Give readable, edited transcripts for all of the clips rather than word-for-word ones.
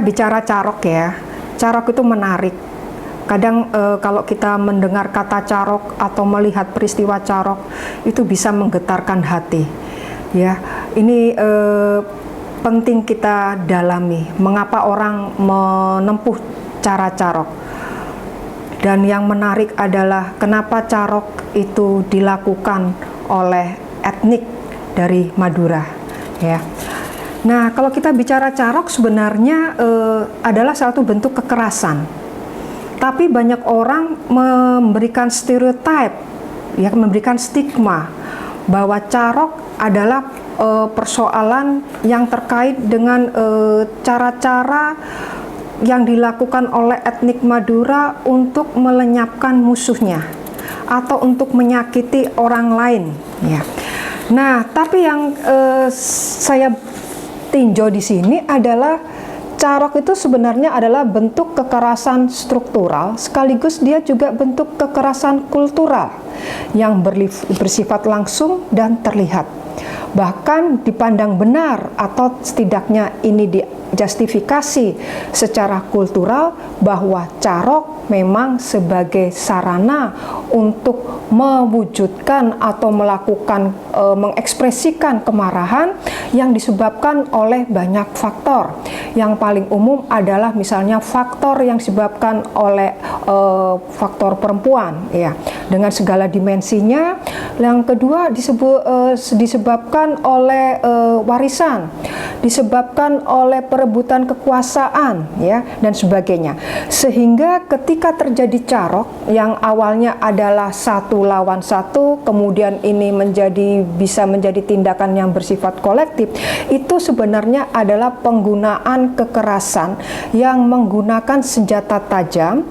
bicara Carok ya, Carok itu menarik. Kadang kalau kita mendengar kata Carok atau melihat peristiwa Carok itu bisa menggetarkan hati. Ya, ini penting kita dalami. Mengapa orang menempuh cara Carok? Dan yang menarik adalah kenapa Carok itu dilakukan oleh etnik dari Madura. Ya. Nah, kalau kita bicara Carok sebenarnya adalah satu bentuk kekerasan. Tapi banyak orang memberikan stereotip, ya, memberikan stigma bahwa Carok adalah persoalan yang terkait dengan cara-cara yang dilakukan oleh etnik Madura untuk melenyapkan musuhnya atau untuk menyakiti orang lain. Ya. Nah, tapi yang saya tinjau di sini adalah Carok itu sebenarnya adalah bentuk kekerasan struktural sekaligus dia juga bentuk kekerasan kultural yang bersifat langsung dan terlihat. Bahkan dipandang benar atau setidaknya ini dijustifikasi secara kultural bahwa Carok memang sebagai sarana untuk mewujudkan atau melakukan mengekspresikan kemarahan yang disebabkan oleh banyak faktor. Yang paling umum adalah misalnya faktor yang disebabkan oleh faktor perempuan, ya, dengan segala dimensinya. Yang kedua disebabkan oleh warisan, disebabkan oleh perebutan kekuasaan, ya, dan sebagainya. Sehingga ketika terjadi Carok yang awalnya adalah satu lawan satu, kemudian ini bisa menjadi tindakan yang bersifat kolektif, itu sebenarnya adalah penggunaan kekerasan yang menggunakan senjata tajam,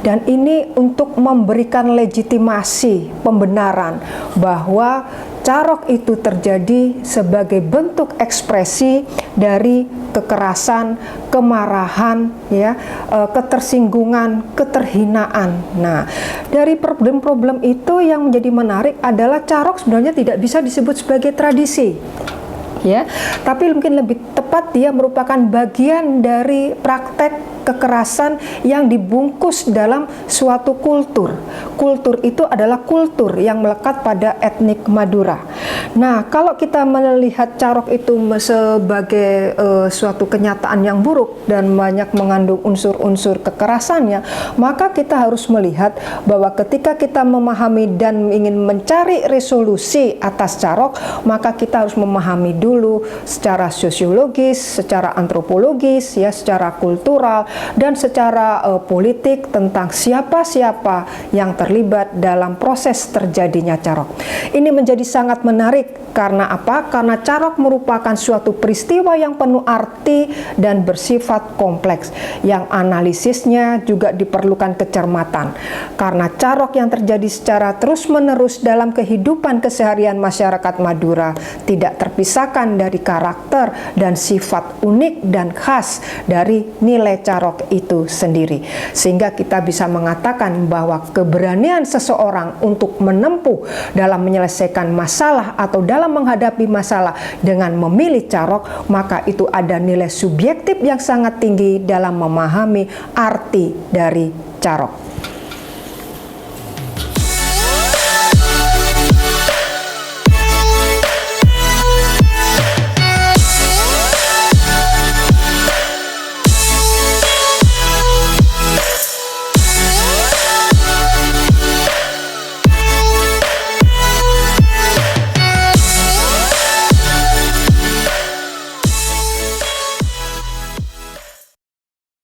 dan ini untuk memberikan legitimasi pembenaran bahwa Carok itu terjadi sebagai bentuk ekspresi dari kekerasan, kemarahan, ya, ketersinggungan, keterhinaan. Nah, dari problem-problem itu yang menjadi menarik adalah Carok sebenarnya tidak bisa disebut sebagai tradisi, ya, tapi mungkin lebih tepat dia merupakan bagian dari praktek kekerasan yang dibungkus dalam suatu kultur. Kultur itu adalah kultur yang melekat pada etnik Madura. Nah, kalau kita melihat Carok itu sebagai suatu kenyataan yang buruk dan banyak mengandung unsur-unsur kekerasannya, maka kita harus melihat bahwa ketika kita memahami dan ingin mencari resolusi atas Carok, maka kita harus memahami dulu secara sosiologis, secara antropologis, ya, secara kultural, dan secara politik tentang siapa-siapa yang terlibat dalam proses terjadinya Carok. Ini menjadi sangat menarik karena apa? Karena Carok merupakan suatu peristiwa yang penuh arti dan bersifat kompleks, yang analisisnya juga diperlukan kecermatan. Karena Carok yang terjadi secara terus-menerus dalam kehidupan keseharian masyarakat Madura tidak terpisahkan dari karakter dan sifat unik dan khas dari nilai Carok itu sendiri, sehingga kita bisa mengatakan bahwa keberanian seseorang untuk menempuh dalam menyelesaikan masalah atau dalam menghadapi masalah dengan memilih Carok, maka itu ada nilai subjektif yang sangat tinggi dalam memahami arti dari Carok.